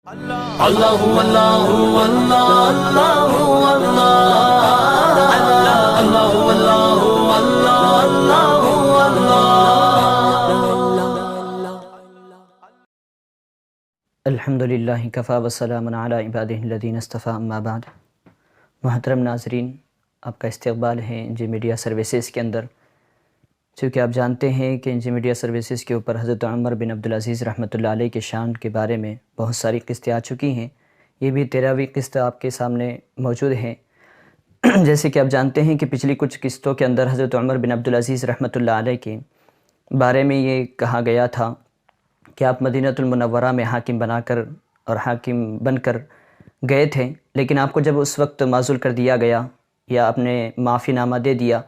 اللہ اللہ اللہ اللہ اللہ الحمدللہ کفا وسلام علی عبادہ الذین اصطفیٰ اما بعد۔ محترم ناظرین، آپ کا استقبال ہے انجی میڈیا سروسز کے اندر۔ چونکہ آپ جانتے ہیں کہ انجی میڈیا سروسز کے اوپر حضرت عمر بن عبدالعزیز رحمۃ اللہ علیہ کے شان کے بارے میں بہت ساری قسطیں آ چکی ہیں۔ یہ بھی 13ویں قسط آپ کے سامنے موجود ہے۔ جیسے کہ آپ جانتے ہیں کہ پچھلی کچھ قسطوں کے اندر حضرت عمر بن عبدالعزیز رحمۃ اللہ علیہ کے بارے میں یہ کہا گیا تھا کہ آپ مدینہ المنورہ میں حاکم بن کر گئے تھے، لیکن آپ کو جب اس وقت معزول کر دیا گیا یا آپ نے معافی نامہ دے دیا،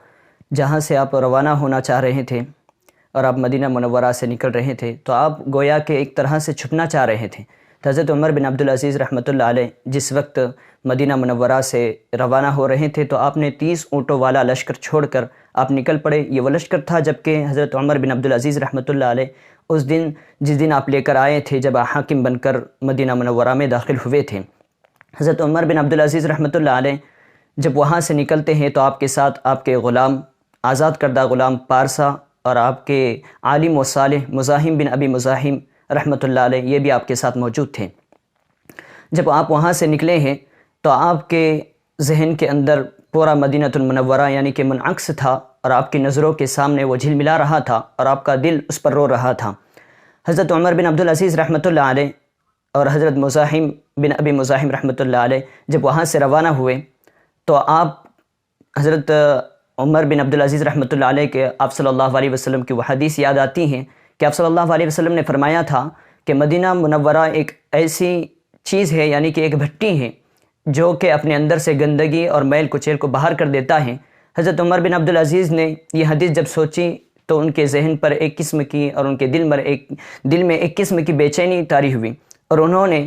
جہاں سے آپ روانہ ہونا چاہ رہے تھے اور آپ مدینہ منورہ سے نکل رہے تھے، تو آپ گویا کہ ایک طرح سے چھپنا چاہ رہے تھے۔ تو حضرت عمر بن عبدالعزیز رحمۃ اللہ علیہ جس وقت مدینہ منورہ سے روانہ ہو رہے تھے تو آپ نے 30 اونٹوں والا لشکر چھوڑ کر آپ نکل پڑے۔ یہ وہ لشکر تھا جبکہ حضرت عمر بن عبدالعزیز رحمۃ اللہ علیہ جس دن آپ لے کر آئے تھے، جب حاکم بن کر مدینہ منورہ میں داخل ہوئے تھے، حضرت عمر بن عبدالعزیز رحمۃ اللہ علیہ جب وہاں سے نکلتے ہیں تو آپ کے ساتھ آپ کے غلام، آزاد کردہ غلام پارسا، اور آپ کے عالم و صالح مزاحم بن ابی مزاحم رحمۃ اللہ علیہ، یہ بھی آپ کے ساتھ موجود تھے۔ جب آپ وہاں سے نکلے ہیں تو آپ کے ذہن کے اندر پورا مدینہ المنورہ یعنی کہ منعکس تھا، اور آپ کی نظروں کے سامنے وہ جھلملا رہا تھا، اور آپ کا دل اس پر رو رہا تھا۔ حضرت عمر بن عبدالعزیز رحمۃ اللہ علیہ اور حضرت مزاحم بن ابی مزاحم رحمۃ اللہ علیہ جب وہاں سے روانہ ہوئے تو آپ حضرت عمر بن عبدالعزیز رحمۃ اللہ علیہ کے آپ صلی اللہ علیہ وسلم کی وہ حدیث یاد آتی ہیں کہ آپ صلی اللہ علیہ وسلم نے فرمایا تھا کہ مدینہ منورہ ایک ایسی چیز ہے، یعنی کہ ایک بھٹی ہے جو کہ اپنے اندر سے گندگی اور میل کچیل کو باہر کر دیتا ہے۔ حضرت عمر بن عبدالعزیز نے یہ حدیث جب سوچی تو ان کے ذہن پر ایک قسم کی اور ان کے دل میں ایک قسم کی بے چینی طاری ہوئی، اور انہوں نے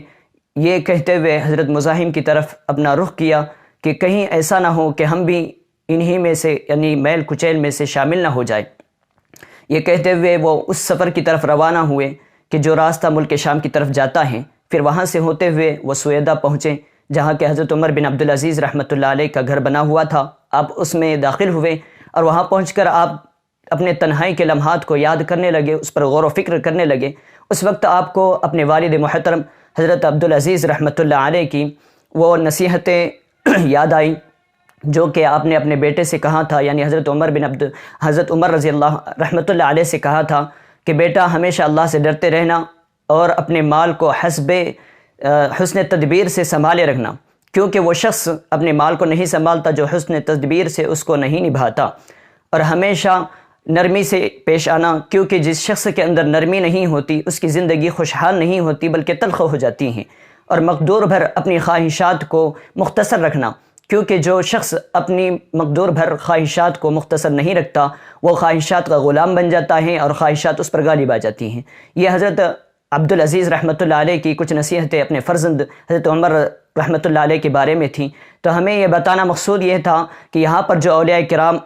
یہ کہتے ہوئے حضرت مزاحم کی طرف اپنا رخ کیا کہ کہیں ایسا نہ ہو کہ ہم بھی انہی میں سے یعنی میل کچیل میں سے شامل نہ ہو جائے۔ یہ کہتے ہوئے وہ اس سفر کی طرف روانہ ہوئے کہ جو راستہ ملک شام کی طرف جاتا ہے۔ پھر وہاں سے ہوتے ہوئے وہ سویدہ پہنچے، جہاں کہ حضرت عمر بن عبدالعزیز رحمۃ اللہ علیہ کا گھر بنا ہوا تھا۔ آپ اس میں داخل ہوئے اور وہاں پہنچ کر آپ اپنے تنہائی کے لمحات کو یاد کرنے لگے، اس پر غور و فکر کرنے لگے۔ اس وقت آپ کو اپنے والد محترم حضرت عبدالعزیز رحمۃ اللہ علیہ کی وہ نصیحتیں یاد آئیں جو کہ آپ نے اپنے بیٹے سے کہا تھا، یعنی حضرت عمر رضی اللہ رحمۃ اللہ علیہ سے کہا تھا کہ بیٹا ہمیشہ اللہ سے ڈرتے رہنا اور اپنے مال کو حسب حسن تدبیر سے سنبھالے رکھنا، کیونکہ وہ شخص اپنے مال کو نہیں سنبھالتا جو حسن تدبیر سے اس کو نہیں نبھاتا، اور ہمیشہ نرمی سے پیش آنا، کیونکہ جس شخص کے اندر نرمی نہیں ہوتی اس کی زندگی خوشحال نہیں ہوتی بلکہ تلخ ہو جاتی ہیں، اور مقدور بھر اپنی خواہشات کو مختصر رکھنا، کیونکہ جو شخص اپنی مقدور بھر خواہشات کو مختصر نہیں رکھتا وہ خواہشات کا غلام بن جاتا ہے اور خواہشات اس پر غالب آ جاتی ہیں۔ یہ حضرت عبدالعزیز رحمۃ اللہ علیہ کی کچھ نصیحتیں اپنے فرزند حضرت عمر رحمۃ اللہ علیہ کے بارے میں تھیں۔ تو ہمیں یہ بتانا مقصود یہ تھا کہ یہاں پر جو اولیاء کرام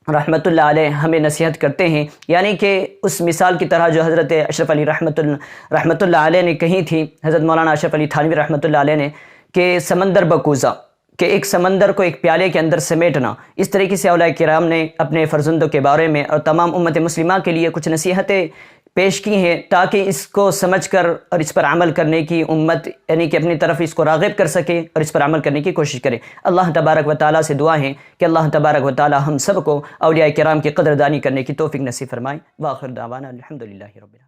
رحمۃ اللہ علیہ ہمیں نصیحت کرتے ہیں، یعنی کہ اس مثال کی طرح جو حضرت اشرف علی رحمۃ اللہ علیہ نے کہی تھی، حضرت مولانا اشرف علی تھانوی رحمۃ اللہ علیہ نے، کہ سمندر بکوزا، کہ ایک سمندر کو ایک پیالے کے اندر سمیٹنا۔ اس طریقے سے اولیاء کرام نے اپنے فرزندوں کے بارے میں اور تمام امت مسلمہ کے لیے کچھ نصیحتیں پیش کی ہیں تاکہ اس کو سمجھ کر اور اس پر عمل کرنے کی امت یعنی کہ اپنی طرف اس کو راغب کر سکے اور اس پر عمل کرنے کی کوشش کرے۔ اللہ تبارک و تعالیٰ سے دعا ہے کہ اللہ تبارک و تعالیٰ ہم سب کو اولیاء کرام کی قدردانی کرنے کی توفیق نصیب فرمائے۔ وآخر دعوانا الحمدللہ رب العالمین۔